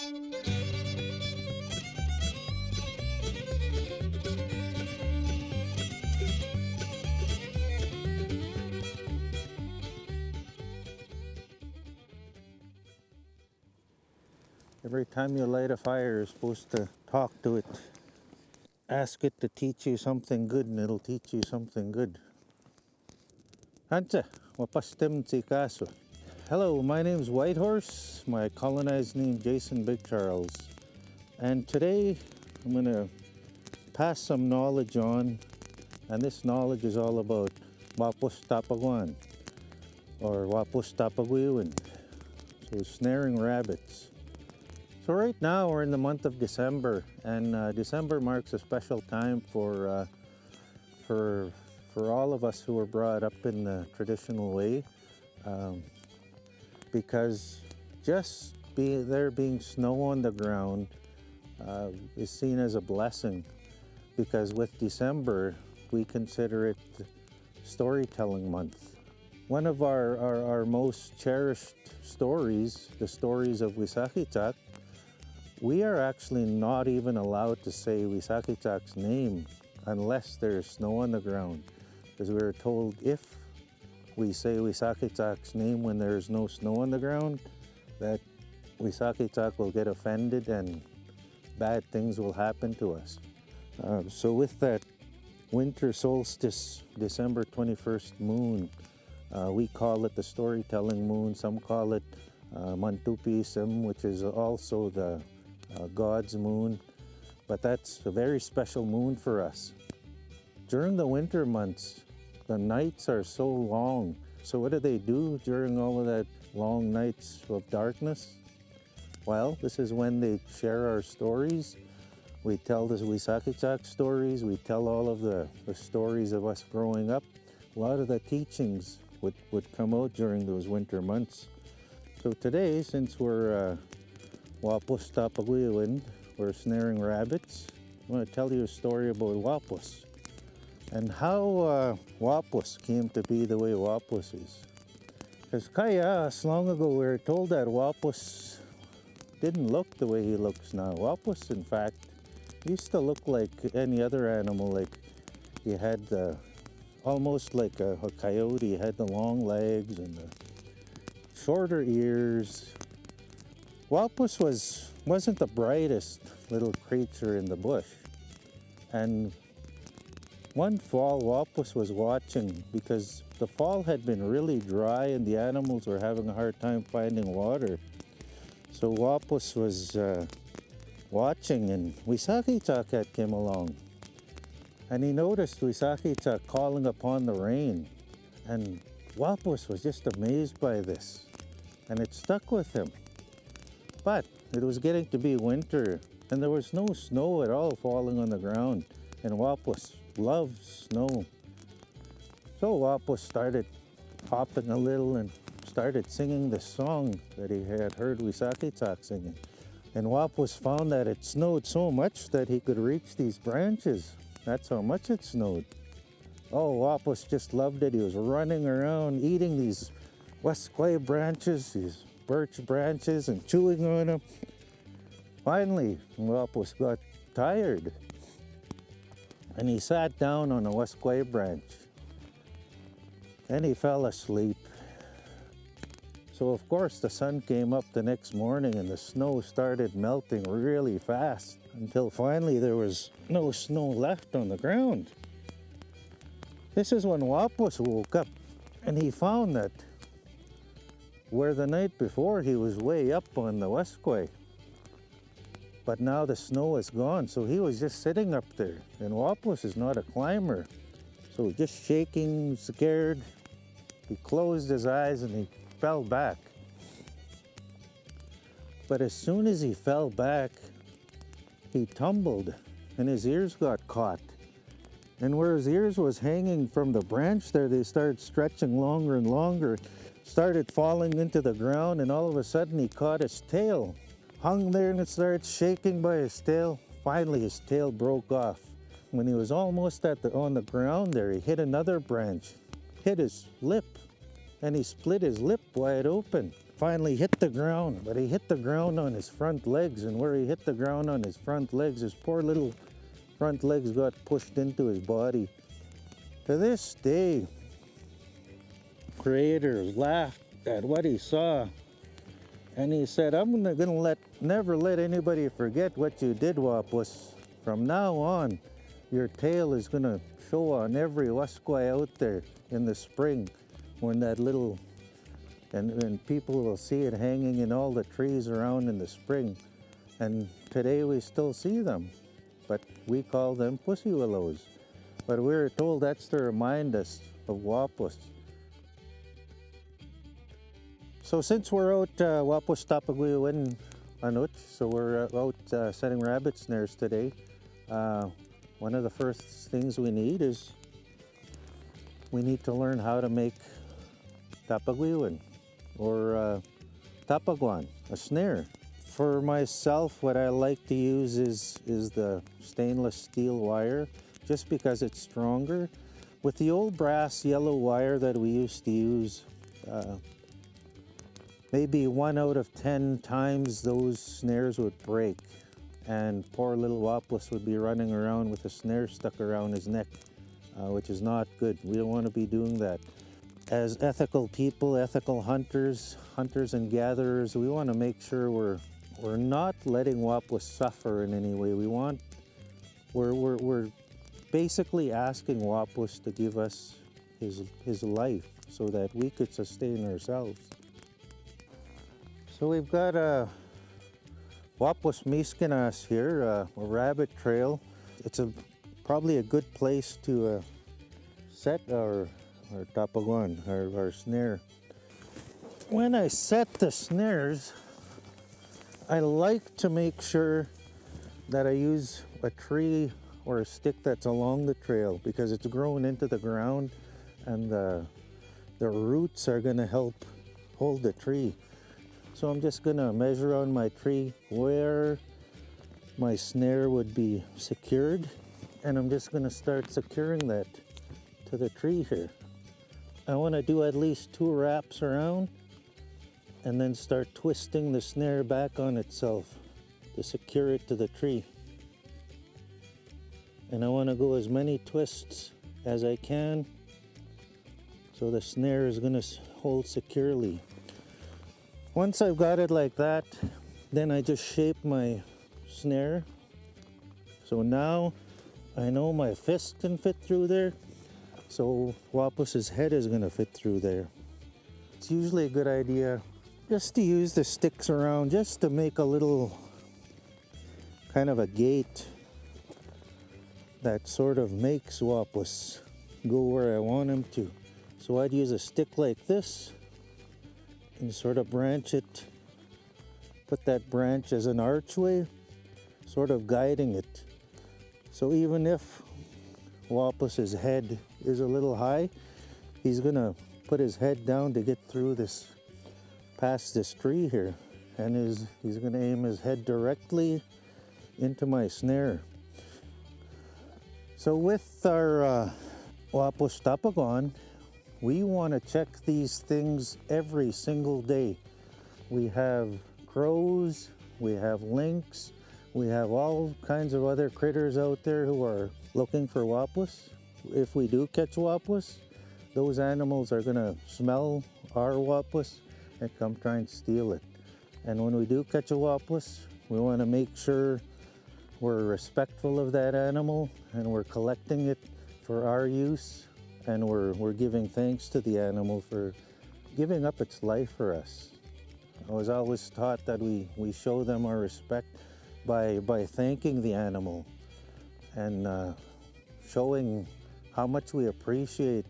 Every time you light a fire, you're supposed to talk to it. Ask it to teach you something good, and it'll teach you something good. Hansa, wapastem kaso. Hello, my name's Whitehorse. My colonized name Jason Bigcharles. And today I'm going to pass some knowledge on, and this knowledge is all about wapos tapagwan, or wapos tapagwiwin, so snaring rabbits. So right now we're in the month of December, and December marks a special time for all of us who were brought up in the traditional way, because just there being snow on the ground is seen as a blessing, because with December we consider it storytelling month. One of our most cherished stories, the stories of Wisakitsak, we are actually not even allowed to say Wisakitsak's name unless there's snow on the ground, because we were told if we say Wisakitsak's name when there's no snow on the ground, that Wisakitsak will get offended and bad things will happen to us. So with that winter solstice, December 21st moon, we call it the storytelling moon. Some call it Mantupîsim, which is also the God's moon, but that's a very special moon for us. During the winter months, the nights are so long. So what do they do during all of that long nights of darkness? Well, this is when they share our stories. We tell the Wisakitsak stories. We tell all of the stories of us growing up. A lot of the teachings would come out during those winter months. So today, since we're wapos tapagwiwin, we're snaring rabbits, I want to tell you a story about wapos and how wapos came to be the way wapos is. Because as long ago we were told that wapos didn't look the way he looks now. Wapos, in fact, used to look like any other animal. Like he had almost like a coyote. He had the long legs and the shorter ears. Wapos wasn't the brightest little creature in the bush. And one fall, Wapos was watching, because the fall had been really dry and the animals were having a hard time finding water. So Wapos was watching, and Wisakitsak came along. And he noticed Wisakitsak calling upon the rain. And Wapos was just amazed by this, and it stuck with him. But it was getting to be winter, and there was no snow at all falling on the ground, and Wapos loved snow. So Wapos started hopping a little and started singing the song that he had heard Wisakitsak singing. And Wapos found that it snowed so much that he could reach these branches. That's how much it snowed. Oh, Wapos just loved it. He was running around eating these wasquay branches, these birch branches, and chewing on them. Finally, Wapos got tired, and he sat down on a wasquay branch, and he fell asleep. So of course the sun came up the next morning, and the snow started melting really fast, until finally there was no snow left on the ground. This is when Wapos woke up, and he found that where the night before he was way up on the wasquay, but now the snow is gone, so he was just sitting up there. And Wapos is not a climber, so just shaking, scared, he closed his eyes and he fell back. But as soon as he fell back, he tumbled and his ears got caught. And where his ears was hanging from the branch there, they started stretching longer and longer, started falling into the ground, and all of a sudden he caught his tail. Hung there and it started shaking by his tail. Finally his tail broke off. When he was almost on the ground there, he hit another branch, hit his lip, and he split his lip wide open. finally hit the ground, but he hit the ground on his front legs, and where he hit the ground on his front legs, his poor little front legs got pushed into his body. To this day, creator laughed at what he saw, and he said, I'm gonna never let anybody forget what you did, Wapus. From now on, your tail is gonna show on every wasquai out there in the spring when that little, and people will see it hanging in all the trees around in the spring. And today we still see them, but we call them pussy willows. But we're told that's to remind us of Wapus. So since we're out Wapus Tapaguyuin Anuch, so we're out setting rabbit snares today, one of the first things we need is we need to learn how to make tapaguyuin or tapaguan, a snare. For myself, what I like to use is the stainless steel wire, just because it's stronger. With the old brass yellow wire that we used to use, maybe 1 out of 10 times those snares would break, and poor little Wapus would be running around with a snare stuck around his neck, which is not good. We don't want to be doing that. As ethical people, ethical hunters and gatherers, we want to make sure we're not letting Wapus suffer in any way. We're basically asking Wapus to give us his life so that we could sustain ourselves. So we've got a Wapus miskinas here, a rabbit trail. It's probably a good place to set our tapaguan, our snare. When I set the snares, I like to make sure that I use a tree or a stick that's along the trail, because it's grown into the ground and the roots are going to help hold the tree. So I'm just going to measure on my tree where my snare would be secured, and I'm just going to start securing that to the tree here. I want to do at least 2 wraps around and then start twisting the snare back on itself to secure it to the tree. And I want to go as many twists as I can so the snare is going to hold securely. Once I've got it like that, then I just shape my snare. So now I know my fist can fit through there, so Wapus's head is going to fit through there. It's usually a good idea just to use the sticks around, just to make a little kind of a gate that sort of makes Wapus go where I want him to. So I'd use a stick like this and sort of branch it, put that branch as an archway, sort of guiding it. So even if Wapus's head is a little high, he's gonna put his head down to get through this, past this tree here, and he's gonna aim his head directly into my snare. So with our Wapus tapaguan, we want to check these things every single day. We have crows, we have lynx, we have all kinds of other critters out there who are looking for Wapus. If we do catch Wapus, those animals are going to smell our Wapus and come try and steal it. And when we do catch a Wapus, we want to make sure we're respectful of that animal and we're collecting it for our use, and we're giving thanks to the animal for giving up its life for us. I was always taught that we show them our respect by thanking the animal and showing how much we appreciate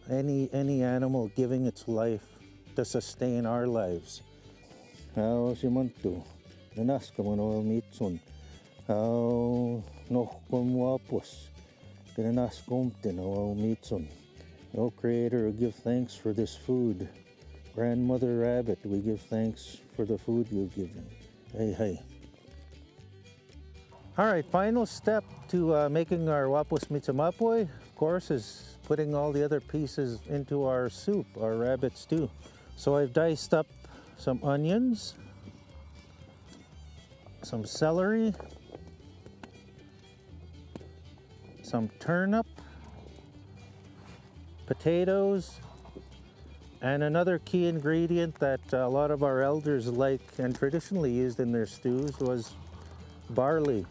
any animal giving its life to sustain our lives. How simanto, nanas kamano mitsun, how no komwapos, kananas komten o mitsun. O Creator, we give thanks for this food. Grandmother Rabbit, we give thanks for the food you've given. Hey, hey. All right, final step to making our Wapus mitsamapoy, of course, is putting all the other pieces into our soup, our rabbit stew. So I've diced up some onions, some celery, some turnip, potatoes, and another key ingredient that a lot of our elders like and traditionally used in their stews was barley.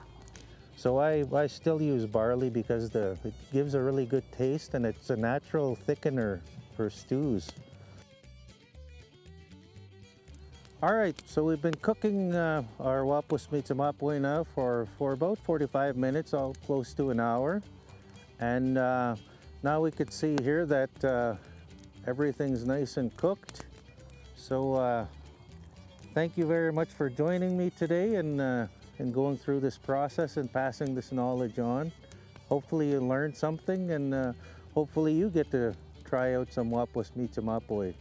So I still use barley because it gives a really good taste and it's a natural thickener for stews. All right, so we've been cooking our pawahcahkinasîsipîsim now for about 45 minutes, all close to an hour. And now we could see here that everything's nice and cooked. So thank you very much for joining me today and going through this process and passing this knowledge on. Hopefully you learned something, and hopefully you get to try out some pawahcahkinasîsipîsim.